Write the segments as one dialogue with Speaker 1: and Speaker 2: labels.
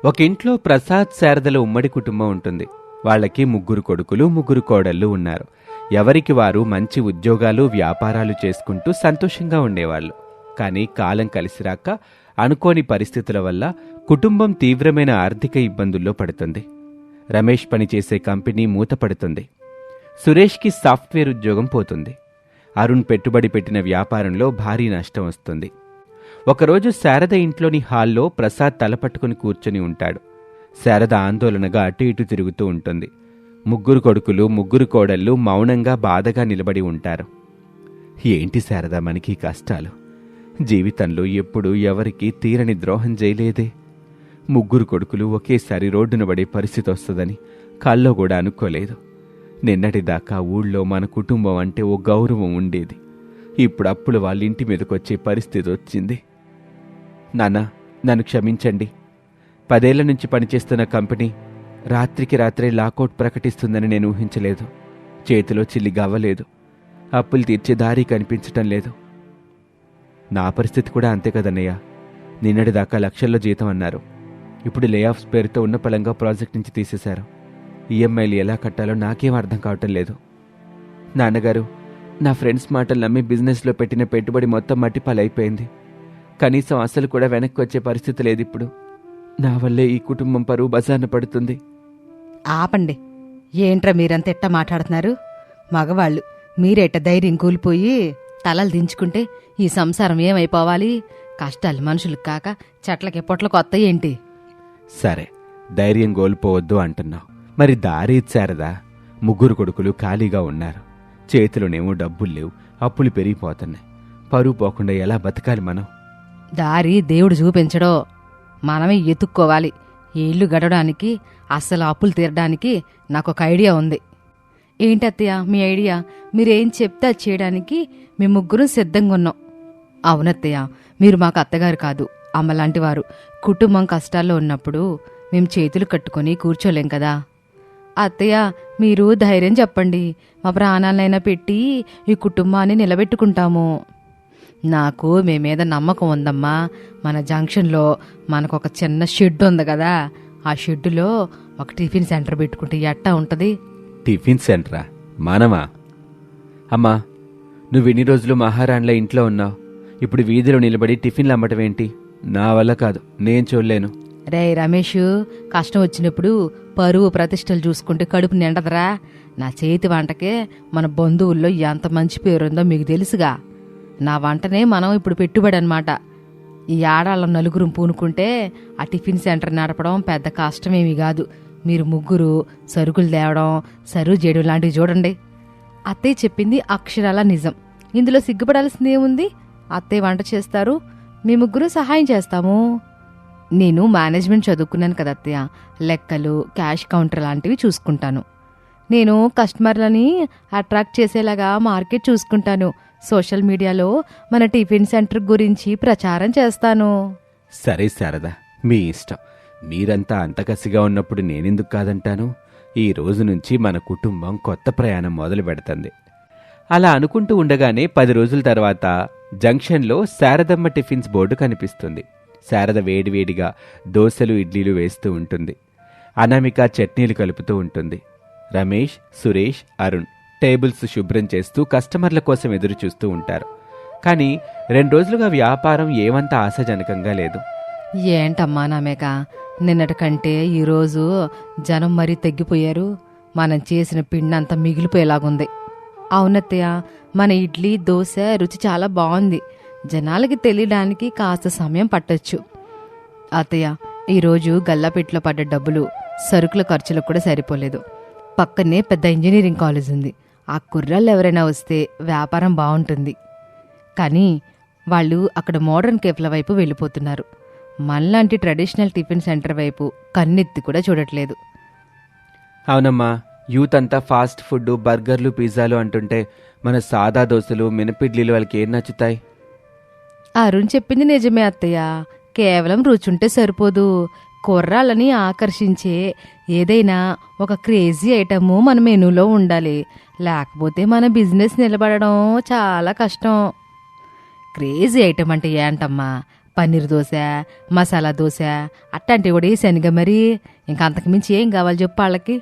Speaker 1: ఒక ఇంట్లో ప్రసాద్ శారదల ఉమ్మడి కుటుంబం ఉంటుంది. వాళ్ళకి 3 కొడుకులు 3 కోడళ్ళు ఉన్నారు. ఎవరికి వారు మంచి ఉద్యోగాలు వ్యాపారాలు చేసుకుంటూ సంతోషంగా ఉండేవాళ్ళు. కానీ కాలం కలిసిరాక అనుకోని పరిస్థితుల వల్ల కుటుంబం తీవ్రమైన ఆర్థిక ఇబ్బందుల్లో పడుతుంది. రమేష్ పనిచేసే కంపెనీ మూతపడుతుంది. సురేష్కి సాఫ్ట్వేర్ ఉద్యోగం పోతుంది. అరుణ్ పెట్టుబడి పెట్టిన వ్యాపారంలో భారీ నష్టం వస్తుంది. ఒకరోజు శారద ఇంట్లోని హాల్లో ప్రసాద్ తలపట్టుకుని కూర్చొని ఉంటాడు. శారద ఆందోళనగా అటు ఇటు తిరుగుతూ ఉంటుంది. 3 కొడుకులు 3 కోడళ్ళు మౌనంగా బాధగా నిలబడి ఉంటారు. ఏంటి శారద మనకి కష్టాలు? జీవితంలో ఎప్పుడూ ఎవరికీ తీరని ద్రోహం చేయలేదే. 3 కొడుకులు ఒకేసారి రోడ్డున పడే పరిస్థితి వస్తుందని కల్లో కూడా అనుకోలేదు. నిన్నటిదాకా ఊళ్ళో మన కుటుంబం అంటే ఓ గౌరవం ఉండేది. ఇప్పుడు అప్పులు వాళ్ళ ఇంటి మీదకొచ్చే పరిస్థితి వచ్చింది. నాన్న, నన్ను క్షమించండి. 10 ఏళ్ల నుంచి పనిచేస్తున్న కంపెనీ రాత్రికి రాత్రే లాకౌట్ ప్రకటిస్తుందని నేను ఊహించలేదు. చేతిలో చిల్లి గవ్వలేదు. అప్పులు తీర్చే దారి కనిపించటం లేదు. నా పరిస్థితి కూడా అంతే కదన్నయ్య. నిన్నటిదాకా లక్షల్లో జీతం అన్నారు. ఇప్పుడు లే ఆఫ్స్ పేరుతో ఉన్న పలంగా ప్రాజెక్ట్ నుంచి తీసేశారు. ఈఎంఐలు ఎలా కట్టాలో నాకేం అర్థం కావటం లేదు. నాన్నగారు, నా ఫ్రెండ్స్ మాటలు నమ్మి బిజినెస్లో పెట్టిన పెట్టుబడి మొత్తం మట్టిపాలైపోయింది. కనీసం అసలు కూడా వెనక్కి వచ్చే పరిస్థితి లేదు ఇప్పుడు. నా వల్లే ఈ కుటుంబం పరువు బజార్న పడుతుంది.
Speaker 2: ఆపండి. ఏంట్రా మీరంత ఎట్ట మాట్లాడుతున్నారు? మగవాళ్ళు మీరెట్ట ధైర్యం కూలిపోయి తలలు దించుకుంటే ఈ సంసారం ఏమైపోవాలి? కష్టాలు మనుషులకు కాక చెట్లకి పొట్లకు వస్తాయి ఏంటి?
Speaker 1: సరే, ధైర్యం కోల్పోవద్దు అంటున్నావు. మరి దారి ఇచ్చారదా? 3 కొడుకులు ఖాళీగా ఉన్నారు. చేతిలోనేమో డబ్బులు లేవు. అప్పులు పెరిగిపోతున్నాయి. పరువు పోకుండా ఎలా బతకాలి మనం?
Speaker 2: దారి దేవుడు చూపించడో, మనమే ఎత్తుక్కోవాలి. ఈ ఇల్లు గడవడానికి, అస్సలు అప్పులు తీరడానికి నాకొక ఐడియా ఉంది. ఏంటత్తయ్య మీ ఐడియా? మీరేం చెప్తే అది చేయడానికి మీ 3 సిద్ధంగా ఉన్నాం. అవునత్తయ్య, మీరు మాకు అత్తగారు కాదు, అమ్మలాంటివారు. కుటుంబం కష్టాల్లో ఉన్నప్పుడు మేము చేతులు కట్టుకొని కూర్చోలేం కదా. అత్తయ్య, మీరు ధైర్యం చెప్పండి. మా ప్రాణాలైనా పెట్టి ఈ కుటుంబాన్ని నిలబెట్టుకుంటాము. నాకు మీ మీద నమ్మకం ఉందమ్మా. మన జంక్షన్లో మనకొక చిన్న షెడ్ ఉంది కదా, ఆ షెడ్డులో ఒక టిఫిన్ సెంటర్ పెట్టుకుంటే ఎట్టా ఉంటుంది?
Speaker 1: టిఫిన్ సెంటరా? మనమా? అమ్మా, నువ్వు ఎన్ని రోజులు మహారాణిలా ఇంట్లో ఉన్నావు. ఇప్పుడు వీధిలో నిలబడి టిఫిన్లు అమ్మటం ఏంటి? నా వల్ల కాదు, నేను చూడలేను.
Speaker 2: రే రమేష్, కష్టం వచ్చినప్పుడు పరువు ప్రతిష్టలు చూసుకుంటే కడుపు నిండదరా. నా చేతి వంటకే మన బంధువుల్లో ఎంత మంచి పేరుందో మీకు తెలుసుగా. నా వంటనే మనం ఇప్పుడు పెట్టుబడి అన్నమాట. ఈ ఆడాళ్ళ 4 పూనుకుంటే ఆ టిఫిన్ సెంటర్ నడపడం పెద్ద కష్టమేమీ కాదు. మీరు 3 సరుకులు తేవడం, సరువు చేయడం లాంటివి చూడండి. అత్తయ్య చెప్పింది అక్షరాల నిజం. ఇందులో సిగ్గుపడాల్సిందేముంది? అత్తయ్య వంట చేస్తారు, మీ 3 సహాయం చేస్తాము. నేను మేనేజ్మెంట్ చదువుకున్నాను కదా అత్తయ్య. లెక్కలు, క్యాష్ కౌంటర్ లాంటివి చూసుకుంటాను. నేను కస్టమర్లని అట్రాక్ట్ చేసేలాగా మార్కెట్ చూసుకుంటాను. సోషల్ మీడియాలో మన టిఫిన్ సెంటర్ గురించి ప్రచారం చేస్తాను.
Speaker 1: సరే శారద, మీ ఇష్టం. మీరంతా అంత కసిగా ఉన్నప్పుడు నేనెందుకు కాదంటాను? ఈ రోజు నుంచి మన కుటుంబం కొత్త ప్రయాణం మొదలు పెడుతుంది. అలా అనుకుంటూ ఉండగానే 10 రోజుల తర్వాత జంక్షన్లో శారదమ్మ టిఫిన్స్ బోర్డు కనిపిస్తుంది. శారద వేడివేడిగా దోశలు ఇడ్లీలు వేస్తూ ఉంటుంది. అనామిక చట్నీలు కలుపుతూ ఉంటుంది. రమేష్, సురేష్, అరుణ్ టేబుల్స్ శుభ్రం చేస్తూ కస్టమర్ల కోసం ఎదురు చూస్తూ ఉంటారు. కానీ 2 రోజులుగా వ్యాపారం ఏమంత ఆశాజనకంగా లేదు.
Speaker 2: ఏంటమ్మా నామేక, నిన్నటి కంటే ఈరోజు జనం మరీ తగ్గిపోయారు. మనం చేసిన పిండి అంతా మిగిలిపోయేలాగుంది. అవునత్తయ్య, మన ఇడ్లీ దోశ రుచి చాలా బాగుంది. జనాలకి తెలియడానికి కాస్త సమయం పట్టొచ్చు. అత్తయ్య, ఈరోజు గల్లాపెట్లో పడ్డ డబ్బులు సరుకుల ఖర్చులకు కూడా సరిపోలేదు. పక్కనే పెద్ద ఇంజనీరింగ్ కాలేజ్ ఉంది. ఆ కుర్రాళ్ళు ఎవరైనా వస్తే వ్యాపారం బాగుంటుంది. కానీ వాళ్ళు అక్కడ మోడర్న్ కేఫ్ల వైపు వెళ్ళిపోతున్నారు. మనలాంటి ట్రెడిషనల్ టిఫిన్ సెంటర్ వైపు కన్నెత్తి కూడా చూడట్లేదు.
Speaker 1: అవునమ్మా, యూత్ అంతా ఫాస్ట్ ఫుడ్, బర్గర్లు, పిజ్జాలు అంటుంటే మన సాదా దోశలు, మినపిడ్లీలు వాళ్ళకి ఏం నచ్చుతాయి?
Speaker 2: అరుణ్ చెప్పింది నిజమే అత్తయ్య. కేవలం రుచుంటే సరిపోదు. కుర్రాళ్ళని ఆకర్షించే ఏదైనా ఒక క్రేజీ ఐటము మన మెనూలో ఉండాలి. లేకపోతే మన బిజినెస్ నిలబడడం చాలా కష్టం. క్రేజీ ఐటమ్ అంటే ఏంటమ్మా? పన్నీర్ దోశ, మసాలా దోశ అట్లాంటివి కూడా వేసానుగా మరి. ఇంకా అంతకుమించి ఏం కావాలి చెప్పు వాళ్ళకి.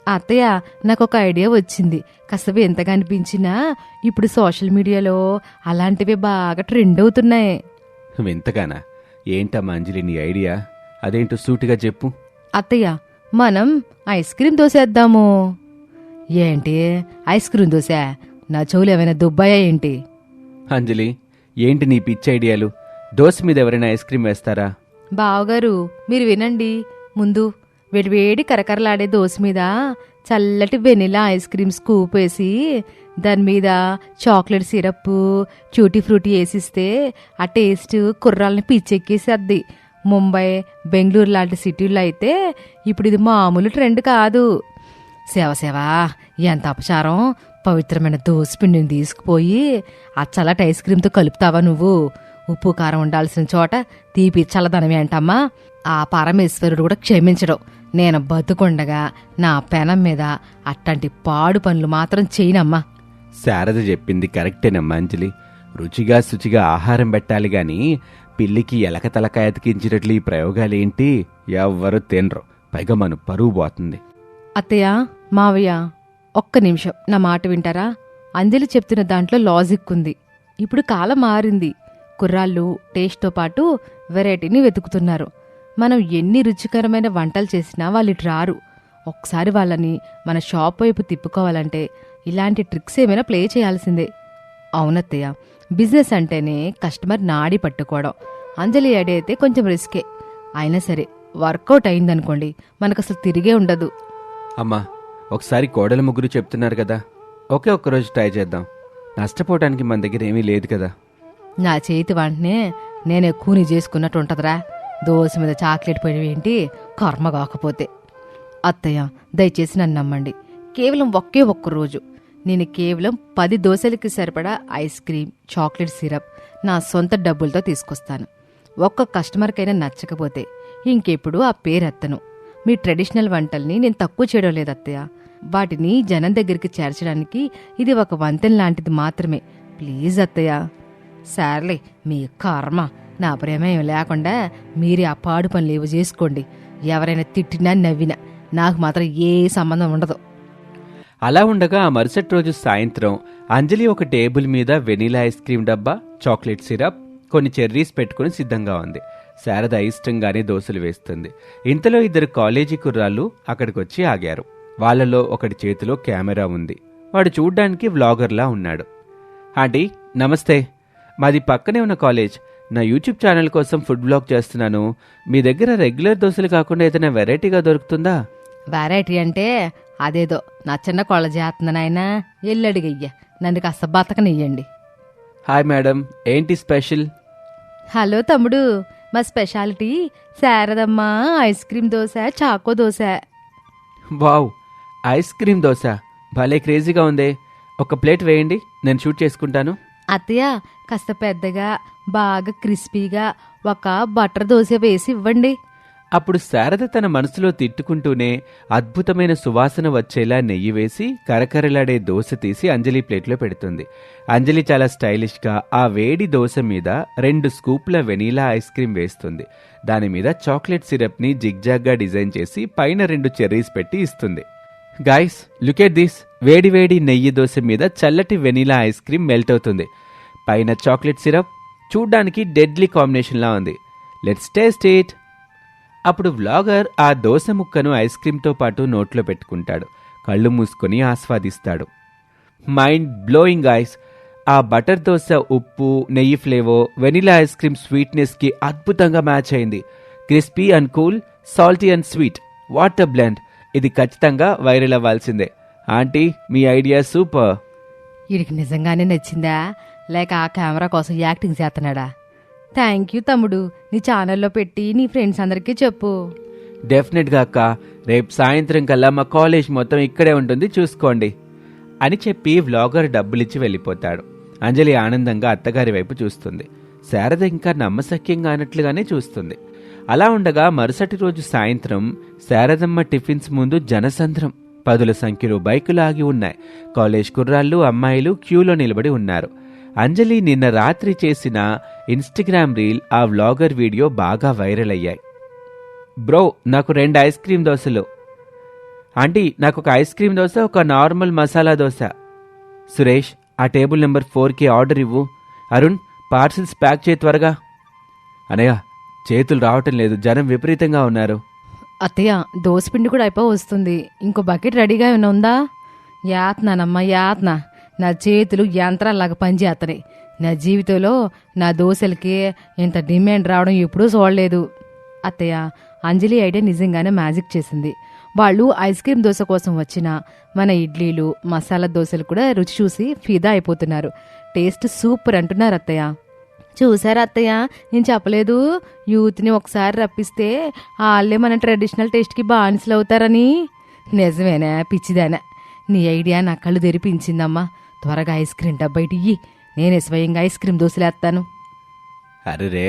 Speaker 2: అత్తయ్య, నాకు ఒక ఐడియా వచ్చింది. కాస్త ఎంతగా అనిపించినా ఇప్పుడు సోషల్ మీడియాలో అలాంటివి బాగా ట్రెండ్ అవుతున్నాయి.
Speaker 1: వింతగానా? ఏంటమ్మా అంజలి నీ ఐడియా? అదేంటో సూటిగా చెప్పు.
Speaker 2: అత్తయ్య, మనం ఐస్ క్రీమ్ దోశ వేద్దాము. ఏంటి ఐస్ క్రీమ్ దోశ? నా చెవులు ఏమైనా దుబ్బాయా ఏంటి?
Speaker 1: అంజలి, ఏంటి నీ పిచ్చి ఐడియాలు? దోశ మీద ఎవరైనా ఐస్ క్రీమ్ వేస్తారా?
Speaker 2: బావగారు, మీరు వినండి. ముందు వేడివేడి కరకరలాడే దోశ మీద చల్లటి వెనిలా ఐస్ క్రీమ్ స్కూప్ వేసి దాని మీద చాక్లెట్ సిరప్, ట్యూటీ ఫ్రూటీ వేసిస్తే ఆ టేస్ట్ కుర్రాలని పిచ్చెక్కేసేద్ది. ముంబై, బెంగళూరు లాంటి సిటీల్లో అయితే ఇప్పుడు ఇది మామూలు ట్రెండ్ కాదు. సేవసేవా, ఎంత అపచారం! పవిత్రమైన దోసపిండిని తీసుకుపోయి ఆ చల్లటి ఐస్ క్రీమ్తో కలుపుతావా నువ్వు? ఉప్పు కారం ఉండాల్సిన చోట తీపి చల్లదనం ఏంటమ్మా? ఆ పరమేశ్వరుడు కూడా క్షమించడం. నేను బతుకుండగా నా పెనం మీద అట్లాంటి పాడు పనులు మాత్రం చేయనమ్మా.
Speaker 1: శారద చెప్పింది కరెక్టేనమ్మా అంజలి. రుచిగా శుచిగా ఆహారం పెట్టాలి గాని పిల్లికి ఎలక తలకాయ అతికించినట్లు ఈ ప్రయోగాలేంటి? ఎవ్వరూ తినరు. పైగా మన పరువు పోతుంది.
Speaker 2: అత్తయ్య, మావయ్య, ఒక్క నిమిషం నా మాట వింటారా? అంజలి చెప్తున్న దాంట్లో లాజిక్ ఉంది. ఇప్పుడు కాలం మారింది. కుర్రాళ్ళు టేస్ట్తో పాటు వెరైటీని వెతుకుతున్నారు. మనం ఎన్ని రుచికరమైన వంటలు చేసినా వాళ్ళు ఇటు రారు. ఒకసారి వాళ్ళని మన షాప్ వైపు తిప్పుకోవాలంటే ఇలాంటి ట్రిక్స్ ఏమైనా ప్లే చేయాల్సిందే. అవునత్తయ్య, బిజినెస్ అంటేనే కస్టమర్ నాడి పట్టుకోవడం. అంజలి ఐడియా అయితే కొంచెం రిస్కే. అయినా సరే వర్కౌట్ అయిందనుకోండి, మనకు అసలు తిరిగే ఉండదు.
Speaker 1: అమ్మా, ఒకసారి కోడల ముగ్గురు చెప్తున్నారు కదా, ఒకే ఒక్కరోజు ట్రై చేద్దాం. నష్టపోవటానికి మన దగ్గర ఏమీ లేదు కదా.
Speaker 2: నా చేతి వంటనే నేనే కూని చేసుకున్నట్టు ఉంటదిరా. దోశ మీద చాక్లెట్ పోయినవేంటి కర్మ కాకపోతే. అత్తయ్య, దయచేసి నన్ను నమ్మండి. కేవలం ఒకే ఒక్క రోజు నేను కేవలం 10 దోశలకి సరిపడా ఐస్ క్రీమ్, చాక్లెట్ సిరప్ నా సొంత డబ్బులతో తీసుకొస్తాను. ఒక్క కస్టమర్కైనా నచ్చకపోతే ఇంకెప్పుడు ఆ పేరెత్తను. మీ ట్రెడిషనల్ వంటల్ని నేను తక్కువ చేయడం లేదు అత్తయ్య. వాటిని జనం దగ్గరికి చేర్చడానికి ఇది ఒక వంతెన లాంటిది మాత్రమే. ప్లీజ్ అత్తయ్య. సర్లే, మీ కర్మ. నా ప్రేమ ఏం లేకుండా మీరే ఆ పాడు పనులు ఏవో చేసుకోండి. ఎవరైనా తిట్టినా నవ్వినా నాకు మాత్రం ఏ సంబంధం ఉండదు.
Speaker 1: అలా ఉండగా ఆ మరుసటి రోజు సాయంత్రం అంజలి ఒక టేబుల్ మీద వెనీలా ఐస్ క్రీమ్ డబ్బా, చాక్లెట్ సిరప్, కొన్ని చెర్రీస్ పెట్టుకుని సిద్ధంగా ఉంది. శారద ఇష్టంగానే దోశలు వేస్తుంది. ఇంతలో 2 కాలేజీ కుర్రాళ్ళు అక్కడికొచ్చి ఆగారు. వాళ్ళలో ఒకటి చేతిలో కెమెరా ఉంది. వాడు చూడ్డానికి వ్లాగర్లా ఉన్నాడు. ఆంటీ నమస్తే, మాది పక్కనే ఉన్న కాలేజ్. నా యూట్యూబ్ ఛానల్ కోసం ఫుడ్ బ్లాగ్ చేస్తున్నాను. మీ దగ్గర రెగ్యులర్ దోశలు కాకుండా ఏదైనా వెరైటీగా దొరుకుతుందా?
Speaker 2: వెరైటీ అంటే అదేదో నా చిన్న కొళ్ళ చేస్తుంది నాయనా. ఎల్లడిగయ్య, నన్ను కాస్త బతకనియ్యండి.
Speaker 1: హాయ్ మేడం, ఏంటి స్పెషల్?
Speaker 2: హలో తమ్ముడు, మా speciality Sharadamma ice cream dosa, choco dosa.
Speaker 1: Wow, ice cream dosa భలే క్రేజీగా ఉందే. ఒక ప్లేట్ వేయండి, నేను షూట్ చేసుకుంటాను.
Speaker 2: అత్తయ్య, కాస్త పెద్దగా బాగా క్రిస్పీగా ఒక బటర్ దోశ వేసి ఇవ్వండి.
Speaker 1: అప్పుడు శారద తన మనసులో తిట్టుకుంటూనే అద్భుతమైన సువాసన వచ్చేలా నెయ్యి వేసి కరకరలాడే దోశ తీసి అంజలి ప్లేట్లో పెడుతుంది. అంజలి చాలా స్టైలిష్గా ఆ వేడి దోశ మీద 2 స్కూప్ల వెనీలా ఐస్ క్రీమ్ వేస్తుంది. దాని మీద చాక్లెట్ సిరప్ని జిగ్జాగ్గా డిజైన్ చేసి పైన 2 చెర్రీస్ పెట్టి ఇస్తుంది. Guys, look at this. వేడి వేడి నెయ్యి దోశ మీద చల్లటి వెనీలా ఐస్ క్రీమ్ మెల్ట్ అవుతుంది. పైన చాక్లెట్ సిరప్. చూడ్డానికి డెడ్లీ కాంబినేషన్లా ఉంది. Let's taste it. అప్పుడు వ్లాగర్ ఆ దోశ ముక్కను ఐస్ క్రీమ్తో పాటు నోట్లో పెట్టుకుంటాడు. కళ్ళు మూసుకొని ఆస్వాదిస్తాడు. Mind blowing ice. ఆ బటర్ దోశ ఉప్పు, నెయ్యి ఫ్లేవర్, వెనిలా ఐస్ క్రీమ్ స్వీట్నెస్కి అద్భుతంగా మ్యాచ్ అయింది. Crispy and cool, salty and sweet. What a blend. ఇది ఖచ్చితంగా వైరల్ అవ్వాల్సిందే. ఆంటీ, మీ ఐడియా సూపర్.
Speaker 2: వీడికి నిజంగానే నచ్చిందా లేక ఆ కెమెరా కోసం యాక్టింగ్ చేస్తున్నాడా? థ్యాంక్ యూ తమ్ముడు. నీ ఛానల్లో పెట్టి నీ ఫ్రెండ్స్ అందరికీ చెప్పు.
Speaker 1: డెఫినెట్గా అక్క. రేపు సాయంత్రం కల్లా మా కాలేజ్ మొత్తం ఇక్కడే ఉంటుంది, చూసుకోండి అని చెప్పి వ్లాగర్ డబ్బులిచ్చి వెళ్ళిపోతాడు. అంజలి ఆనందంగా అత్తగారి వైపు చూస్తుంది. శారద ఇంకా నమ్మశక్యంగా అన్నట్లుగానే చూస్తుంది. అలా ఉండగా మరుసటి రోజు సాయంత్రం శారదమ్మ టిఫిన్స్ ముందు జనసంద్రం. 10ల సంఖ్యలో బైకులు ఆగి ఉన్నాయి. కాలేజ్ కుర్రాళ్ళు, అమ్మాయిలు క్యూలో నిలబడి ఉన్నారు. అంజలి నిన్న రాత్రి చేసిన ఇన్స్టాగ్రామ్ రీల్, ఆ వ్లాగర్ వీడియో బాగా వైరల్ అయ్యాయి. బ్రో, నాకు 2 ఐస్ క్రీమ్ దోశలు. ఆంటీ, నాకు ఒక ఐస్ క్రీమ్ దోశ, ఒక నార్మల్ మసాలా దోశ. సురేష్, ఆ టేబుల్ నెంబర్ 4కి ఆర్డర్ ఇవ్వు. అరుణ్, పార్సిల్స్ ప్యాక్ చేయి త్వరగా. అనయ్య, చేతులు రావటం లేదు, జనం విపరీతంగా ఉన్నారు.
Speaker 2: అత్తయ్య, దోసపిండి కూడా అయిపో వస్తుంది. ఇంకో బకెట్ రెడీగా ఏమైనా ఉందా? యాత్నానమ్మా యాత్న. నా చేతులు యంత్రాల్లాగా పనిచేస్తున్నాయి. నా జీవితంలో నా దోశలకి ఇంత డిమాండ్ రావడం ఎప్పుడూ చూడలేదు. అత్తయ్య, అంజలి ఐడియా నిజంగానే మ్యాజిక్ చేసింది. వాళ్ళు ఐస్ క్రీమ్ దోశ కోసం వచ్చిన మన ఇడ్లీలు, మసాలా దోశలు కూడా రుచి చూసి ఫిదా అయిపోతున్నారు. టేస్ట్ సూపర్ అంటున్నారు అత్తయ్య. చూసారా అత్తయ్య, నేను చెప్పలేదు యూత్ని ఒకసారి రప్పిస్తే వాళ్ళే మన ట్రెడిషనల్ టేస్ట్కి బానిసలు అవుతారని. నిజమేనా పిచ్చిదానా? నీ ఐడియా నా కళ్ళు తెరిపించిందమ్మా. త్వరగా ఐస్ క్రీమ్ డబ్బా ఇయ్యి, నేనే స్వయంగా ఐస్ క్రీమ్ దోశలేస్తాను.
Speaker 1: అరెరే,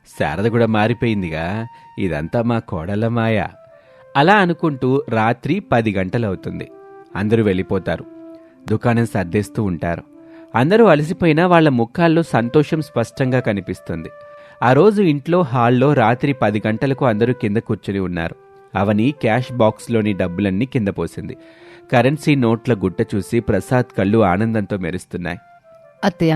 Speaker 1: శారద కూడా మారిపోయిందిగా. ఇదంతా మా కోడల మాయ. అలా అనుకుంటూ రాత్రి 10 గంటలవుతుంది. అందరూ వెళ్ళిపోతారు. దుకాణం సర్దేస్తూ ఉంటారు. అందరూ అలసిపోయినా వాళ్ల ముఖాల్లో సంతోషం స్పష్టంగా కనిపిస్తుంది. ఆ రోజు ఇంట్లో హాల్లో రాత్రి 10 గంటలకు అందరూ కింద కూర్చుని ఉన్నారు. అవని క్యాష్ బాక్స్లోని డబ్బులన్నీ కింద పోసింది. కరెన్సీ నోట్ల గుట్ట చూసి ప్రసాద్ కళ్ళు ఆనందంతో మెరుస్తున్నాయి.
Speaker 2: అత్తయ్య,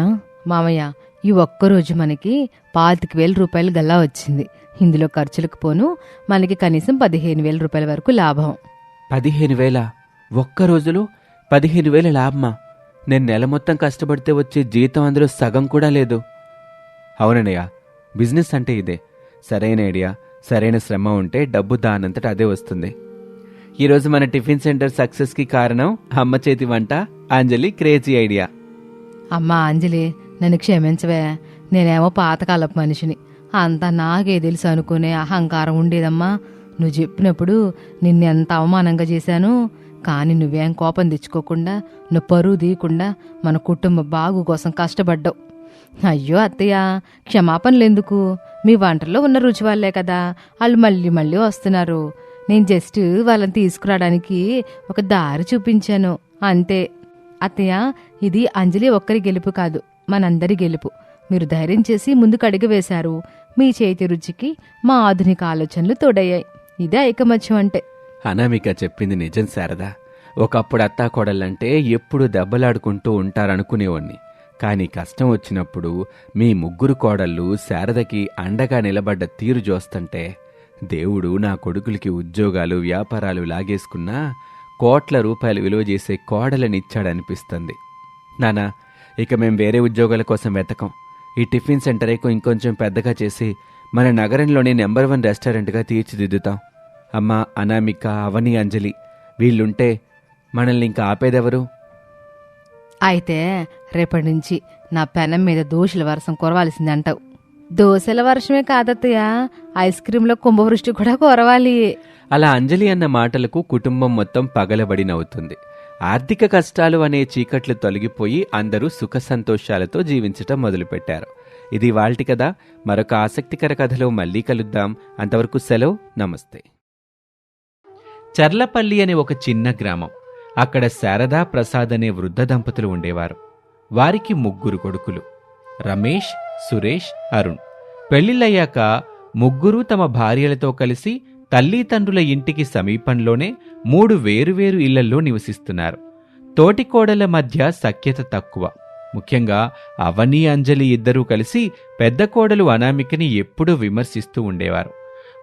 Speaker 2: మామయ్య, ఈ ఒక్కరోజు మనకి 25,000 రూపాయలు గల్లా వచ్చింది. ఇందులో ఖర్చులకు పోను మనకి కనీసం 15,000 రూపాయల వరకు లాభం.
Speaker 1: 15,000? ఒక్క రోజులో 15,000 లాభమా? నేను నెల మొత్తం కష్టపడితే వచ్చే జీతం అందులో సగం కూడా లేదు. అవునన్నయ్య, బిజినెస్ అంటే ఇదే. సరైన ఐడియా, సరైన శ్రమ ఉంటే డబ్బు దానంతట అదే వస్తుంది. ఈరోజు మన టిఫిన్ సెంటర్ సక్సెస్కి కారణం అమ్మ చేతి వంట, అంజలి క్రేజీ ఐడియా.
Speaker 2: అమ్మా అంజలి, నన్ను క్షమించవే. నేనేమో పాతకాలపు మనిషిని, అంతా నాకే తెలుసు అనుకునే అహంకారం ఉండేదమ్మా. నువ్వు చెప్పినప్పుడు నిన్నెంత అవమానంగా చేశాను. కానీ నువ్వేం కోపం తెచ్చుకోకుండా, నువ్వు పరువు తీయకుండా మన కుటుంబ బాగు కోసం కష్టపడ్డావు. అయ్యో అత్తయ్య, క్షమాపణలెందుకు? మీ వంటల్లో ఉన్న రుచి వాళ్ళే కదా వాళ్ళు మళ్ళీ మళ్ళీ వస్తున్నారు. నేను జస్ట్ వాళ్ళని తీసుకురావడానికి ఒక దారి చూపించాను అంతే. అత్తయ్య, ఇది అంజలి ఒక్కరి గెలుపు కాదు, మనందరి గెలుపు. మీరు ధైర్యం చేసి ముందుకు అడుగు వేశారు. మీ చేతి రుచికి మా ఆధునిక ఆలోచనలు తోడయ్యాయి. ఇదే ఐకమత్యం అంటే.
Speaker 1: అనామిక చెప్పింది నిజం శారదా. ఒకప్పుడు అత్తాకోడళ్ళంటే ఎప్పుడు దెబ్బలాడుకుంటూ ఉంటారనుకునేవాణ్ణి. కానీ కష్టం వచ్చినప్పుడు మీ ముగ్గురు కోడళ్ళు శారదకి అండగా నిలబడ్డ తీరు చూస్తుంటే దేవుడు నా కొడుకులకి ఉద్యోగాలు, వ్యాపారాలు లాగేసుకున్నా కోట్ల రూపాయలు విలువ చేసే కోడలనిచ్చాడనిపిస్తుంది. నానా, ఇక మేం వేరే ఉద్యోగాల కోసం వెతకం. ఈ టిఫిన్ సెంటర్ ఇంకొంచెం పెద్దగా చేసి మన నగరంలోని నెంబర్ 1 రెస్టారెంట్గా తీర్చిదిద్దుతాం. అమ్మ, అనామిక, అవని, అంజలి వీళ్ళుంటే మనల్ని ఇంకా ఆపేదెవరు?
Speaker 2: అయితే రేపటి నుంచి నా పెనం మీద దోశల వర్షం కురవాల్సింది అంటావు. దోశల వర్షమే కాదత్తయ్య, ఐస్ క్రీంలో కుంభవృష్టి కూడా కురవాలి.
Speaker 1: అలా అంజలి అన్న మాటలకు కుటుంబం మొత్తం పగలబడి నవ్వుతుంది. ఆర్థిక కష్టాలు అనే చీకట్లు తొలగిపోయి అందరూ సుఖ సంతోషాలతో జీవించటం మొదలుపెట్టారు. ఇది వాల్టి కథ. మరొక ఆసక్తికర కథలో మళ్ళీ కలుద్దాం. అంతవరకు సెలవు, నమస్తే. చర్లపల్లి అనే ఒక చిన్న గ్రామం. అక్కడ శారద, ప్రసాద్ అనే వృద్ధ దంపతులు ఉండేవారు. వారికి 3 కొడుకులు, రమేష్, సురేష్, అరుణ్. పెళ్లిళ్ళయ్యాక ముగ్గురూ తమ భార్యలతో కలిసి తల్లిదండ్రుల ఇంటికి సమీపంలోనే 3 వేరువేరు ఇళ్లల్లో నివసిస్తున్నారు. తోటికోడల మధ్య సఖ్యత తక్కువ. ముఖ్యంగా అవని, అంజలి ఇద్దరూ కలిసి పెద్ద కోడలు అనామికని ఎప్పుడూ విమర్శిస్తూ ఉండేవారు.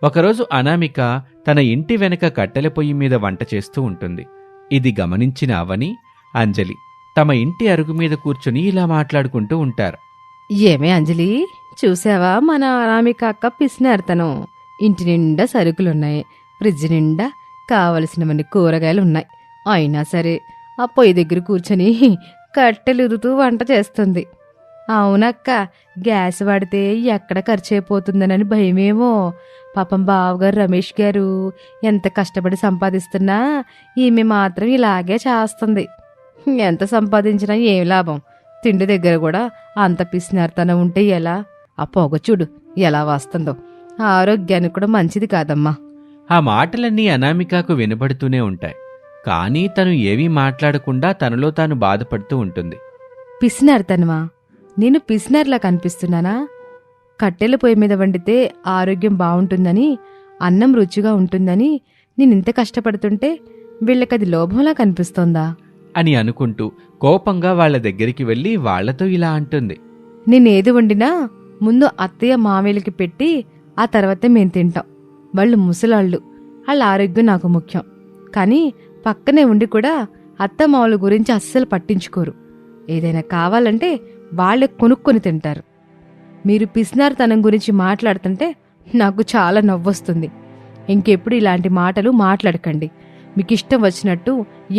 Speaker 1: ఒకరోజు అనామిక తన ఇంటి వెనక కట్టెల పొయ్యి మీద వంట చేస్తూ ఉంటుంది. ఇది గమనించిన అవని, అంజలి తమ ఇంటి అరుగు మీద కూర్చుని ఇలా మాట్లాడుకుంటూ ఉంటారు.
Speaker 2: ఏమే అంజలి, చూసావా మన అనామిక అక్క పిసినార్తనం. ఇంటి నిండా సరుకులున్నాయి, ఫ్రిడ్జ్ నిండా కావలసినవన్నీ కూరగాయలున్నాయి. అయినా సరే ఆ పొయ్యి దగ్గర కూర్చొని కట్టెలుదుతూ వంట చేస్తుంది. అవునక్క, గ్యాస్ వాడితే ఎక్కడ ఖర్చు అయిపోతుందనని భయమేమో. పాపం బావగారు రమేష్ గారు ఎంత కష్టపడి సంపాదిస్తున్నా ఈమె మాత్రం ఇలాగే చేస్తుంది. ఎంత సంపాదించినా ఏం లాభం? తిండి దగ్గర కూడా అంత పిసినార్తనం ఉంటే ఎలా? ఆ పొగ చూడు ఎలా వస్తుందో. ఆరోగ్యానికి కూడా మంచిది కాదమ్మా.
Speaker 1: ఆ మాటలన్నీ అనామికకు వినబడుతూనే ఉంటాయి. కానీ తను ఏమీ మాట్లాడకుండా తనలో తాను బాధపడుతూ ఉంటుంది.
Speaker 2: పిసినార్తనమా? నేను పిసినారిలా కనిపిస్తున్నానా? కట్టెల పొయ్యి మీద వండితే ఆరోగ్యం బావుంటుందని, అన్నం రుచిగా ఉంటుందని నేనింత కష్టపడుతుంటే వీళ్ళకది లోభంలా కనిపిస్తోందా?
Speaker 1: అని అనుకుంటూ కోపంగా వాళ్ళ దగ్గరికి వెళ్ళి వాళ్లతో ఇలా అంటుంది.
Speaker 2: నేనేది వండినా ముందు అత్తయ్య మామయ్యలకి పెట్టి ఆ తర్వాతే మేం తింటాం. వాళ్ళు ముసలాళ్ళు, వాళ్ళ ఆరోగ్యం నాకు ముఖ్యం. కానీ పక్కనే ఉండి కూడా అత్త మామల గురించి అస్సలు పట్టించుకోరు. ఏదైనా కావాలంటే వాళ్ళే కొనుక్కొని తింటారు. మీరు పిసినారితనం గురించి మాట్లాడుతుంటే నాకు చాలా నవ్వొస్తుంది. ఇంకెప్పుడు ఇలాంటి మాటలు మాట్లాడకండి. మీకిష్టం వచ్చినట్టు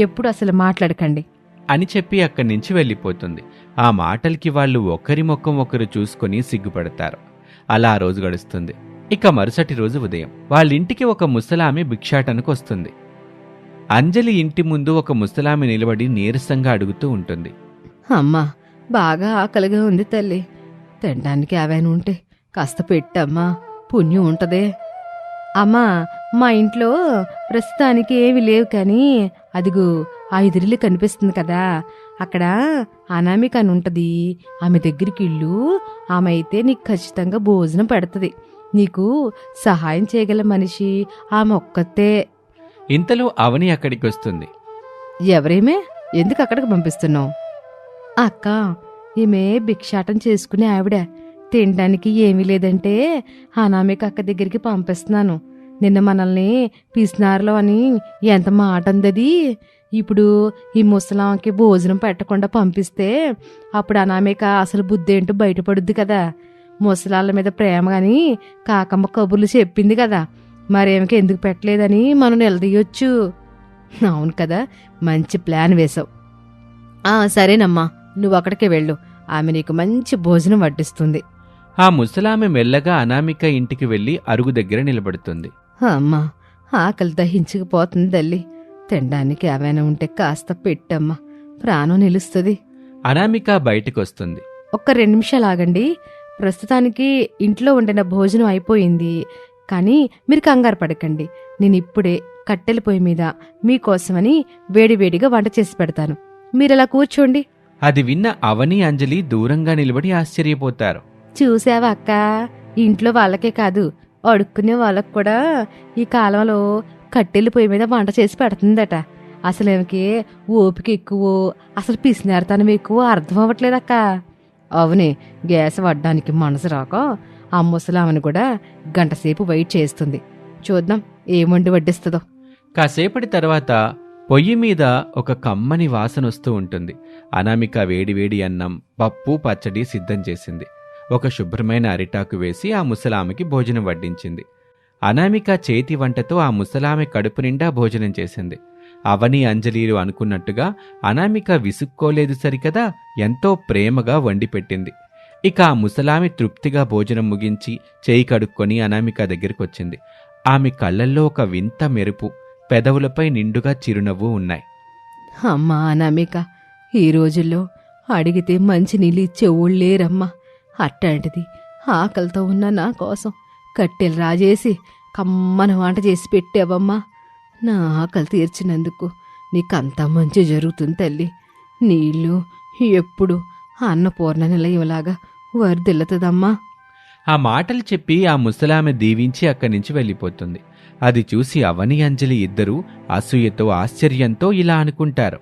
Speaker 2: ఎప్పుడు అసలు మాట్లాడకండి
Speaker 1: అని చెప్పి అక్కడి నుంచి వెళ్ళిపోతుంది. ఆ మాటలకి వాళ్ళు ఒకరి ముఖం ఒకరు చూసుకొని సిగ్గుపడతారు. అలా ఆ రోజు గడుస్తుంది. ఇక మరుసటి రోజు ఉదయం వాళ్ళింటికి ఒక ముసలామె భిక్షాటనకు వస్తుంది. అంజలి ఇంటి ముందు ఒక ముసలామె నిలబడి నీరసంగా అడుగుతూ ఉంటుంది.
Speaker 2: అమ్మా, బాగా ఆకలిగా ఉంది తల్లి. తినడానికి ఏవైనా ఉంటే కాస్త పెట్టమ్మా, పుణ్యం ఉంటదే. అమ్మా, మా ఇంట్లో ప్రస్తుతానికి ఏమి లేవు, కానీ అదిగో ఆ ఎదురిల్లు కనిపిస్తుంది కదా, అక్కడ అనామిక అని ఉంటది. ఆమె దగ్గరికి ఇల్లు. ఆమె అయితే నీకు ఖచ్చితంగా భోజనం పెడతది. నీకు సహాయం చేయగల మనిషి ఆమె ఒక్కతే.
Speaker 1: ఇంతలో అవని అక్కడికి వస్తుంది.
Speaker 2: ఎవరేమే? ఎందుకు అక్కడికి పంపిస్తున్నావు? అక్క, ఈమె భిక్షాటం చేసుకునే ఆవిడ. తినడానికి ఏమీ లేదంటే అనామిక అక్క దగ్గరికి పంపిస్తున్నాను. నిన్న మనల్ని పిసినారులో అని ఎంత మాట అందది. ఇప్పుడు ఈ ముసలాంకి భోజనం పెట్టకుండా పంపిస్తే అప్పుడు అనామిక అసలు బుద్ధి ఏంటో బయటపడుద్ది కదా. ముసలాళ్ళ మీద ప్రేమగాని కాకమ్మ కబుర్లు చెప్పింది కదా, మరేమికి ఎందుకు పెట్టలేదని మనం నిలదీయొచ్చు. అవును కదా, మంచి ప్లాన్ వేశావు. సరేనమ్మా, నువ్వు అక్కడికే వెళ్ళు. ఆమె నీకు మంచి భోజనం వడ్డిస్తుంది.
Speaker 1: ఆ ముసలామె మెల్లగా అనామిక ఇంటికి వెళ్లి అరుగు దగ్గర నిలబడుతుంది.
Speaker 2: అమ్మా, ఆకలి దహించుకుపోతుంది తల్లి. తినడానికి ఏమైనా ఉంటే కాస్త పెట్టమ్మా, ప్రాణం నిలుస్తుంది.
Speaker 1: అనామిక బయటికొస్తుంది.
Speaker 2: ఒక్క 2 నిమిషాలు ఆగండి. ప్రస్తుతానికి ఇంట్లో వండిన భోజనం అయిపోయింది, కానీ మీరు కంగారు పడకండి. నేనిప్పుడే కట్టెల పొయ్యి మీద మీకోసమని వేడివేడిగా వంట చేసి పెడతాను. మీరలా కూర్చోండి.
Speaker 1: అది విన్న అవని, అంజలి దూరంగా నిలబడి ఆశ్చర్యపోతారు.
Speaker 2: చూసావా అక్క, ఇంట్లో వాళ్ళకే కాదు, అడుక్కునే వాళ్ళకు కూడా ఈ కాలంలో కట్టెల పొయ్యి మీద వంట చేసి పెడుతుందట. అసలు ఏమికి ఓపిక ఎక్కువ, అసలు పిసినారితనం ఎక్కువ అర్థం అవ్వట్లేదక్క. అవునే, గ్యాస్ వడ్డానికి మనసు రాక ఆ ముసలామని కూడా గంటసేపు వెయిట్ చేస్తుంది. చూద్దాం ఏం వండి వడ్డిస్తుందో.
Speaker 1: కాసేపటి తర్వాత పొయ్యి మీద ఒక కమ్మని వాసనొస్తూ ఉంటుంది. అనామిక వేడివేడి అన్నం, పప్పు, పచ్చడి సిద్ధం చేసింది. ఒక శుభ్రమైన అరిటాకు వేసి ఆ ముసలామెకి భోజనం వడ్డించింది. అనామిక చేతి వంటతో ఆ ముసలామె కడుపు నిండా భోజనం చేసింది. అవని, అంజలీలు అనుకున్నట్టుగా అనామిక విసుక్కోలేదు సరికదా, ఎంతో ప్రేమగా వండిపెట్టింది. ఇక ఆ ముసలామె తృప్తిగా భోజనం ముగించి చేయి కడుక్కొని అనామిక దగ్గరికొచ్చింది. ఆమె కళ్ళల్లో ఒక వింత మెరుపు, పెదవులపై నిండుగా చిరునవ్వు ఉన్నాయి.
Speaker 2: అమ్మా అనామిక, ఈ రోజుల్లో అడిగితే మంచి నీళ్ళు ఇచ్చేవాళ్ళు లేరమ్మా. అట్లాంటిది ఆకలితో ఉన్న నా కోసం కట్టెలు రాజేసి కమ్మన వంట చేసి పెట్టావమ్మా. నా ఆకలి తీర్చినందుకు నీకంతా మంచి జరుగుతుంది తల్లి. నీళ్ళు ఎప్పుడు అన్నపూర్ణ నిలయంలాగా వర్ధిల్లుతుందమ్మా.
Speaker 1: ఆ మాటలు చెప్పి ఆ ముసలామె దీవించి అక్కడి నుంచి వెళ్ళిపోతుంది. అది చూసి అవని, అంజలి ఇద్దరూ అసూయతో, ఆశ్చర్యంతో ఇలా అనుకుంటారు.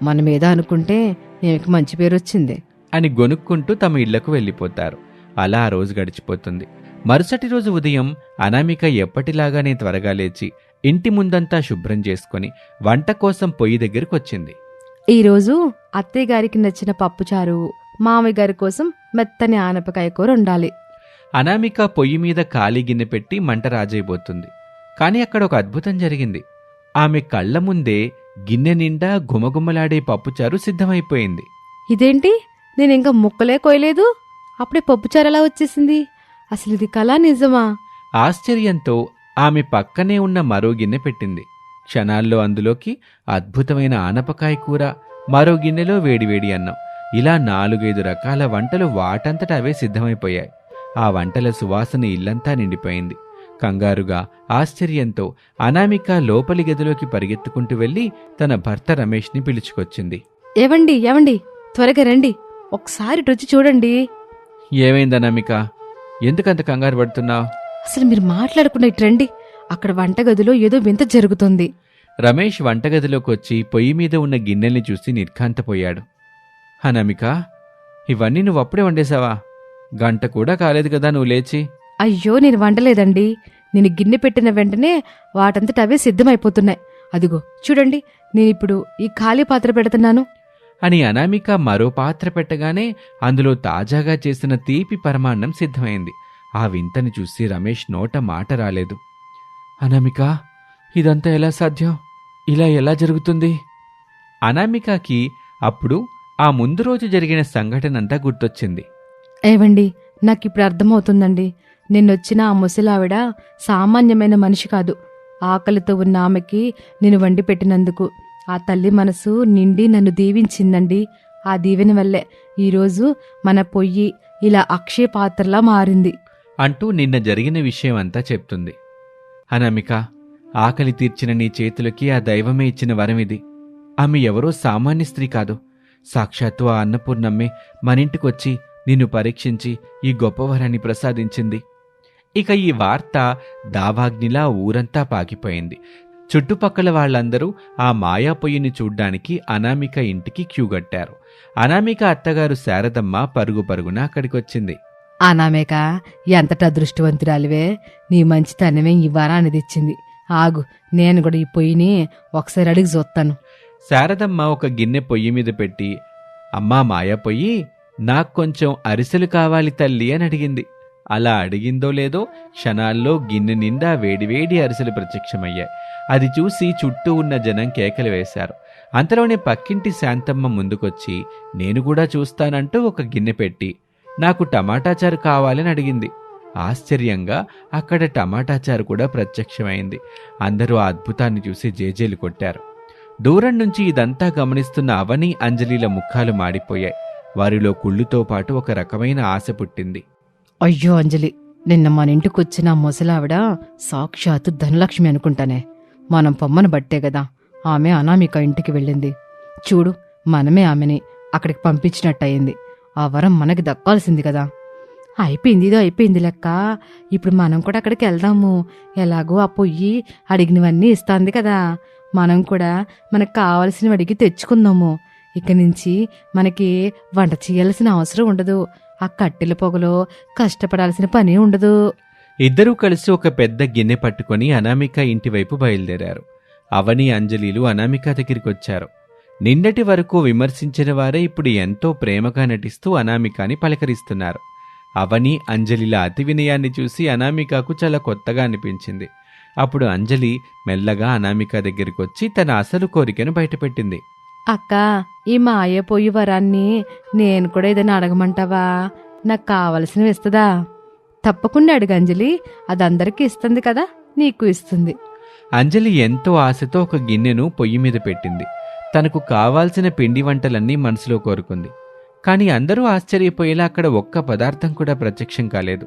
Speaker 2: మన మీద అనుకుంటే ఏమికి మంచి పేరు వచ్చింది
Speaker 1: అని గొనుక్కుంటూ తమ ఇళ్లకు వెళ్ళిపోతారు. అలా ఆ రోజు గడిచిపోతుంది. మరుసటి రోజు ఉదయం అనామిక ఎప్పటిలాగానే త్వరగా లేచి ఇంటి ముందంతా శుభ్రం చేసుకుని వంట కోసం పొయ్యి దగ్గరకొచ్చింది.
Speaker 2: ఈరోజు అత్తయ్య గారికి నచ్చిన పప్పుచారు, మామయ్య గారి కోసం మెత్తని ఆనపకాయ కూర ఉండాలి.
Speaker 1: అనామిక పొయ్యి మీద ఖాళీ గిన్నె పెట్టి మంట రాజైపోతుంది. కాని అక్కడ ఒక అద్భుతం జరిగింది. ఆమె కళ్ల ముందే గిన్నె నిండా గుమగుమలాడే పప్పుచారు సిద్ధమైపోయింది.
Speaker 2: ఇదేంటి, నేనింకా ముక్కలే కోయలేదు, అప్పుడే పప్పుచారు ఎలా వచ్చేసింది? అసలు ఇది కళా నిజమా?
Speaker 1: ఆశ్చర్యంతో ఆమె పక్కనే ఉన్న మరో గిన్నె పెట్టింది. క్షణాల్లో అందులోకి అద్భుతమైన ఆనపకాయ కూర, మరో గిన్నెలో వేడివేడి అన్నం, ఇలా 4-5 రకాల వంటలు వాటంతట అవే సిద్ధమైపోయాయి. ఆ వంటల సువాసన ఇల్లంతా నిండిపోయింది. కంగారుగా, ఆశ్చర్యంతో అనామిక లోపలి గదిలోకి పరిగెత్తుకుంటూ వెళ్లి తన భర్త రమేష్ని పిలుచుకొచ్చింది.
Speaker 2: ఏవండి, త్వరగా రండి, ఒకసారి ఇటు వచ్చి చూడండి.
Speaker 1: ఏమైంది అనామిక? ఎందుకంత కంగారు పడుతున్నావు?
Speaker 2: అసలు మీరు మాట్లాడకుండా ఇటు రండి. అక్కడ వంటగదిలో ఏదో వింత జరుగుతుంది.
Speaker 1: రమేష్ వంటగదిలోకి వచ్చి పొయ్యి మీద ఉన్న గిన్నెల్ని చూసి నిర్ఘాంతపోయాడు. అనామిక, ఇవన్నీ నువ్వు అప్పుడే వండేశావా? గంట కూడా కాలేదు కదా నువ్వు లేచి.
Speaker 2: అయ్యో, నేను వండలేదండి. నేను గిన్నె పెట్టిన వెంటనే వాటంతట అవే సిద్ధమైపోతున్నాయి. అదిగో చూడండి, నేనిప్పుడు ఈ ఖాళీ పాత్ర పెడుతున్నాను
Speaker 1: అని అనామిక మరో పాత్ర పెట్టగానే అందులో తాజాగా చేసిన తీపి పరమాన్నం సిద్ధమైంది. ఆ వింతని చూసి రమేష్ నోట మాట రాలేదు. అనామిక, ఇదంతా ఎలా సాధ్యం? ఇలా ఎలా జరుగుతుంది? అనామికకి అప్పుడు ఆ ముందు రోజు జరిగిన సంఘటనంతా గుర్తొచ్చింది.
Speaker 2: ఏవండి, నాకిప్పుడు అర్థమవుతుందండి. నిన్నొచ్చిన ఆ ముసలావిడ సామాన్యమైన మనిషి కాదు. ఆకలితో ఉన్న ఆమెకి నేను వండి పెట్టినందుకు ఆ తల్లి మనసు నిండి నన్ను దీవించిందండి. ఆ దీవెన వల్లే ఈరోజు మన పొయ్యి ఇలా అక్షయ పాత్రలా మారింది
Speaker 1: అంటూ నిన్న జరిగిన విషయం అంతా చెప్తుంది. అనామిక, ఆకలి తీర్చిన నీ చేతులకి ఆ దైవమే ఇచ్చిన వరమిది. ఆమె ఎవరో సామాన్య స్త్రీ కాదు. సాక్షాత్తు ఆ అన్నపూర్ణమ్మే మనింటికొచ్చి నిన్ను పరీక్షించి ఈ గొప్ప వరాన్ని ప్రసాదించింది. ఇక ఈ వార్త దావాగ్నిలా ఊరంతా పాకిపోయింది. చుట్టుపక్కల వాళ్లందరూ ఆ మాయా పొయ్యిని చూడ్డానికి అనామిక ఇంటికి క్యూగట్టారు. అనామిక అత్తగారు శారదమ్మ పరుగు పరుగున అక్కడికొచ్చింది.
Speaker 2: అనామేక, ఎంతట అదృష్టవంతురాలివే. నీ మంచితనమే ఈ వరాన్ని తెచ్చింది. ఆగు, నేను కూడా ఈ పొయ్యిని ఒకసారి అడిగి చూస్తాను.
Speaker 1: శారదమ్మ ఒక గిన్నె పొయ్యి మీద పెట్టి, అమ్మా మాయా పొయ్యి, నాక్కొంచెం అరిసెలు కావాలి తల్లి అని అడిగింది. అలా అడిగిందో లేదో క్షణాల్లో గిన్నె నిండా వేడివేడి అరిసెలు ప్రత్యక్షమయ్యాయి. అది చూసి చుట్టూ ఉన్న జనం కేకలు వేశారు. అంతలోనే పక్కింటి శాంతమ్మ ముందుకొచ్చి, నేను కూడా చూస్తానంటూ ఒక గిన్నె పెట్టి, నాకు టమాటాచారు కావాలని అడిగింది. ఆశ్చర్యంగా అక్కడ టమాటాచారు కూడా ప్రత్యక్షమైంది. అందరూ ఆ అద్భుతాన్ని చూసి జేజేలు కొట్టారు. దూరం నుంచి ఇదంతా గమనిస్తున్న అవని, అంజలిల ముఖాలు మాడిపోయాయి. వారిలో కుళ్ళుతో పాటు ఒక రకమైన ఆశ పుట్టింది.
Speaker 2: అయ్యో అంజలి, నిన్న మన ఇంటికొచ్చిన ముసలావిడ సాక్షాత్తు ధనలక్ష్మి అనుకుంటానే. మనం పొమ్మను బట్టే కదా ఆమె అనామిక ఇంటికి వెళ్ళింది. చూడు, మనమే ఆమెని అక్కడికి పంపించినట్టయింది. ఆ వరం మనకి దక్కాల్సింది కదా. అయిపోయింది, ఇదో అయిపోయింది లెక్క. ఇప్పుడు మనం కూడా అక్కడికి వెళ్దాము. ఎలాగో ఆ పొయ్యి అడిగినవన్నీ ఇస్తాంది కదా. మనం కూడా మనకు కావలసినవి అడిగి తెచ్చుకుందాము. ఇక నుంచి మనకి వంట చేయాల్సిన అవసరం ఉండదు. ఆ కట్టెల పొగలో కష్టపడాల్సిన పని ఉండదు.
Speaker 1: ఇద్దరూ కలిసి ఒక పెద్ద గిన్నె పట్టుకుని అనామిక ఇంటివైపు బయలుదేరారు. అవని, అంజలిలు అనామిక దగ్గరికొచ్చారు. నిన్నటి వరకు విమర్శించిన వారే ఇప్పుడు ఎంతో ప్రేమగా నటిస్తూ అనామికాని పలకరిస్తున్నారు. అవని, అంజలిల అతి వినయాన్ని చూసి అనామికకు చాలా కొత్తగా అనిపించింది. అప్పుడు అంజలి మెల్లగా అనామిక దగ్గరికొచ్చి తన అసలు కోరికను బయటపెట్టింది.
Speaker 2: అక్క, ఈ మాయ పొయ్యి వరాన్ని నేను కూడా ఏదైనా అడగమంటావా? నాకు కావలసినవి ఇస్తుందా? తప్పకుండా అడుగు అంజలి. అది అందరికీ ఇస్తుంది కదా, నీకు ఇస్తుంది.
Speaker 1: అంజలి ఎంతో ఆశతో ఒక గిన్నెను పొయ్యి మీద పెట్టింది. తనకు కావాల్సిన పిండి వంటలన్నీ మనసులో కోరుకుంది. కాని అందరూ ఆశ్చర్యపోయేలా అక్కడ ఒక్క పదార్థం కూడా ప్రత్యక్షం కాలేదు.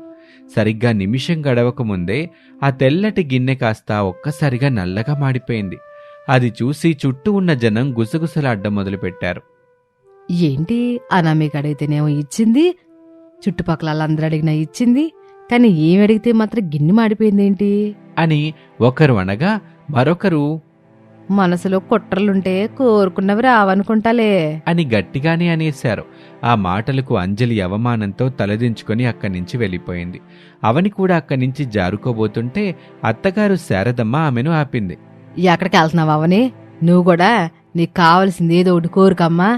Speaker 1: సరిగ్గా నిమిషం గడవకముందే ఆ తెల్లటి గిన్నె కాస్త ఒక్కసారిగా నల్లగా మాడిపోయింది. అది చూసి చుట్టూ ఉన్న జనం గుసగుసలాడ్డం మొదలుపెట్టారు.
Speaker 2: ఏంటి, అనామిక అడిగితేనేమో ఇచ్చింది, చుట్టుపక్కల వాళ్ళందరూ అడిగినా ఇచ్చింది, కానీ ఏమి అడిగితే మాత్రం గిన్నె మాడిపోయిందేంటి
Speaker 1: అని ఒకరు అనగా మరొకరు
Speaker 2: మనసులో కుట్రలుంటే కోరుకున్నవి రావనుకుంటాలే
Speaker 1: అని గట్టిగానే అనేశారు. ఆ మాటలకు అంజలి అవమానంతో తలదించుకొని అక్కడి నుంచి వెళ్ళిపోయింది. అవని కూడా అక్కడి నుంచి జారుకోబోతుంటే అత్తగారు శారదమ్మ ఆమెను ఆపింది.
Speaker 2: ఎక్కడికి వెళ్తున్నావు అవని? నువ్వు కూడా నీకు కావలసింది ఏదో ఒకటి కోరుకమ్మా.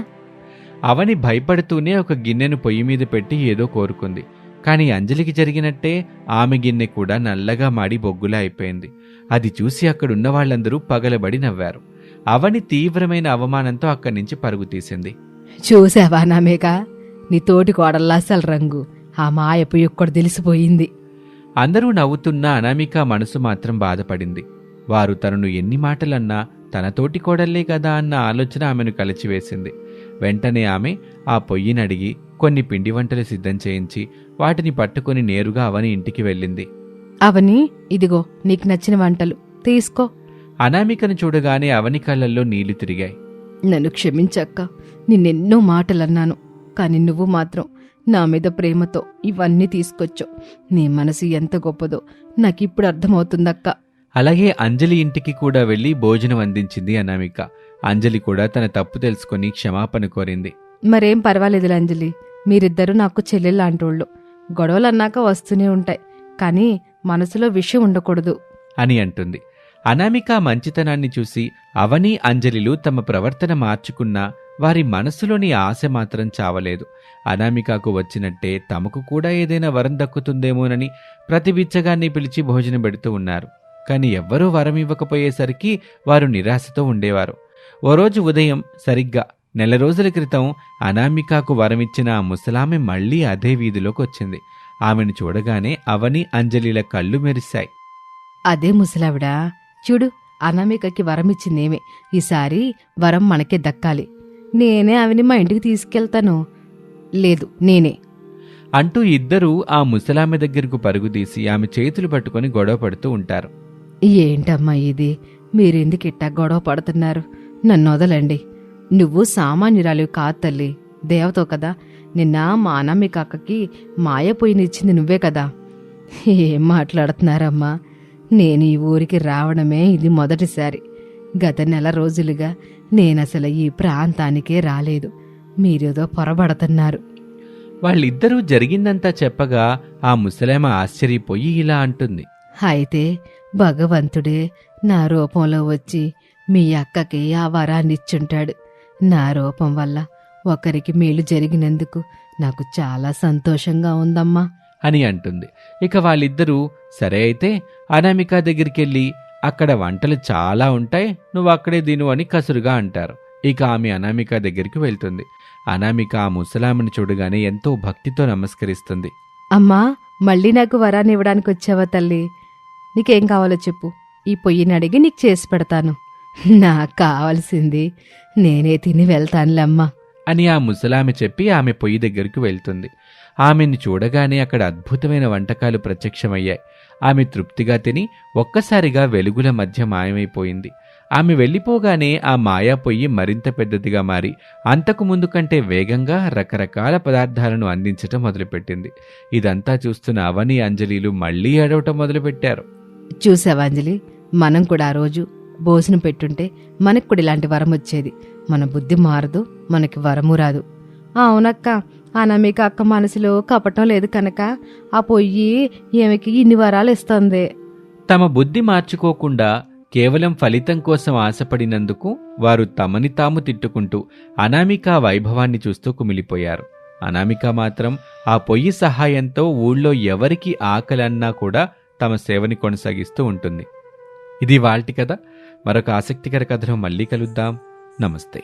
Speaker 1: అవని భయపడుతూనే ఒక గిన్నెను పొయ్యి మీద పెట్టి ఏదో కోరుకుంది. కాని అంజలికి జరిగినట్టే ఆమె గిన్నె కూడా నల్లగా మాడి బొగ్గులా అయిపోయింది. అది చూసి అక్కడున్న వాళ్ళందరూ పగలబడి నవ్వారు. అవని తీవ్రమైన అవమానంతో అక్కడి నుంచి పరుగు తీసింది.
Speaker 2: చూసావా నామేక, నీ తోటి కోడల్లా అసలు రంగు ఆ మాయపు ఒక్కడు తెలిసిపోయింది.
Speaker 1: అందరూ నవ్వుతున్నా అనామిక మనసు మాత్రం బాధపడింది. వారు తనను ఎన్ని మాటలన్నా తనతోటి కోడల్లే కదా అన్న ఆలోచన ఆమెను కలిచివేసింది. వెంటనే ఆమె ఆ పొయ్యినడిగి కొన్ని పిండి వంటలు సిద్ధం చేయించి వాటిని పట్టుకుని నేరుగా అవని ఇంటికి వెళ్ళింది.
Speaker 2: అవని, ఇదిగో నీకు నచ్చిన వంటలు తీసుకో.
Speaker 1: అనామికను చూడగానే అవని కళ్ళల్లో నీళ్లు తిరిగాయి.
Speaker 2: నన్ను క్షమించక్క, నిన్నెన్నో మాటలన్నాను. కానీ నువ్వు మాత్రం నా మీద ప్రేమతో ఇవన్నీ తీసుకొచ్చావు. నీ మనసు ఎంత గొప్పదో నాకిప్పుడు అర్థమవుతుందక్క.
Speaker 1: అలాగే అంజలి ఇంటికి కూడా వెళ్లి భోజనం అందించింది అనామిక. అంజలి కూడా తన తప్పు తెలుసుకుని క్షమాపణ కోరింది.
Speaker 2: మరేం పర్వాలేదులే అంజలి, మీరిద్దరూ నాకు చెల్లెళ్ళంటోళ్ళు. గొడవలన్నాక వస్తూనే ఉంటాయి, కానీ మనసులో విషయం ఉండకూడదు
Speaker 1: అని అంటుంది. అనామిక మంచితనాన్ని చూసి అవని అంజలిలు తమ ప్రవర్తన మార్చుకున్నా వారి మనసులోని ఆశ మాత్రం చావలేదు. అనామికకు వచ్చినట్టే తమకు కూడా ఏదైనా వరం దక్కుతుందేమోనని ప్రతి బిచ్చగాన్ని పిలిచి భోజనం పెడుతూ ఉన్నారు. కాని ఎవ్వరూ వరం ఇవ్వకపోయేసరికి వారు నిరాశతో ఉండేవారు. ఓ రోజు ఉదయం సరిగ్గా 4 రోజుల క్రితం అనామికకు వరమిచ్చిన ఆ ముసలామె మళ్లీ అదే వీధిలోకి వచ్చింది. ఆమెను చూడగానే అవని అంజలిల కళ్ళు మెరిశాయి.
Speaker 2: అదే ముసలావిడా, చూడు, అనామికకి వరమిచ్చిందేమే. ఈసారి వరం మనకే దక్కాలి. నేనే ఆవిని మా ఇంటికి తీసుకెళ్తాను. లేదు, నేనే
Speaker 1: అంటూ ఇద్దరూ ఆ ముసలామె దగ్గరకు పరుగుదీసి ఆమె చేతులు పట్టుకుని గొడవ పడుతూ ఉంటారు.
Speaker 2: ఏంటమ్మా ఇది, మీరెందుకిట్టా గొడవ పడుతున్నారు? నన్ను వదలండి. నువ్వు సామాన్యురాలివి కాదు తల్లి, దేవతో కదా. నిన్న మా అనామిక అక్కకి మాయపోయినిచ్చింది నువ్వే కదా. ఏం మాట్లాడుతున్నారమ్మా? నేను ఈ ఊరికి రావడమే ఇది మొదటిసారి. గత 4 రోజులుగా నేనసలు ఈ ప్రాంతానికే రాలేదు. మీరేదో పొరబడుతున్నారు.
Speaker 1: వాళ్ళిద్దరూ జరిగిందంతా చెప్పగా ఆ ముసలామ ఆశ్చర్యపోయి ఇలా అంటుంది.
Speaker 2: అయితే భగవంతుడే నా రూపంలో వచ్చి మీ అక్కకి ఆ వరాన్నిచ్చుంటాడు. నా రూపం వల్ల ఒకరికి మేలు జరిగినందుకు నాకు చాలా సంతోషంగా ఉందమ్మా
Speaker 1: అని అంటుంది. ఇక వాళ్ళిద్దరూ సరే అయితే అనామిక దగ్గరికెళ్ళి అక్కడ వంటలు చాలా ఉంటాయి, నువ్వు అక్కడే తిను అని కసురుగా అంటారు. ఇక ఆమె అనామిక దగ్గరికి వెళ్తుంది. అనామిక ఆ ముసలామెను చూడగానే ఎంతో భక్తితో నమస్కరిస్తుంది.
Speaker 2: అమ్మా, మళ్ళీ నాకు వరాన్ని ఇవ్వడానికి వచ్చావా తల్లి? నీకేం కావాలో చెప్పు, ఈ పొయ్యిని అడిగి నీకు చేసి పెడతాను. నాకు కావలసింది నేనే తిని వెళ్తానులేమ్మా
Speaker 1: అని ఆ ముసలామె చెప్పి ఆమె పొయ్యి దగ్గరికి వెళ్తుంది. ఆమెను చూడగానే అక్కడ అద్భుతమైన వంటకాలు ప్రత్యక్షమయ్యాయి. ఆమె తృప్తిగా తిని ఒక్కసారిగా వెలుగుల మధ్య మాయమైపోయింది. ఆమె వెళ్ళిపోగానే ఆ మాయా పొయ్యి మరింత పెద్దదిగా మారి అంతకు ముందు కంటే వేగంగా రకరకాల పదార్థాలను అందించటం మొదలుపెట్టింది. ఇదంతా చూస్తున్న అవని అంజలిలు మళ్లీ ఏడవటం మొదలుపెట్టారు.
Speaker 2: చూసావా అంజలి, మనం కూడా ఆ రోజు భోజనం పెట్టుంటే మనకు కూడా ఇలాంటి వరం వచ్చేది. మన బుద్ధి మారదు, మనకి వరము రాదు. అవునక్క, అనామిక అక్క మనసులో కపటం లేదు కనుక ఆ పొయ్యి ఈమెకి ఇన్ని వరాలు ఇస్తుంది.
Speaker 1: తమ బుద్ధి మార్చుకోకుండా కేవలం ఫలితం కోసం ఆశపడినందుకు వారు తమని తాము తిట్టుకుంటూ అనామిక వైభవాన్ని చూస్తూ కుమిలిపోయారు. అనామిక మాత్రం ఆ పొయ్యి సహాయంతో ఊళ్ళో ఎవరికి ఆకలన్నా కూడా తమ సేవని కొనసాగిస్తూ ఉంటుంది. ఇది వాల్టి కథ. మరొక ఆసక్తికర కథలో మళ్ళీ కలుద్దాం. నమస్తే.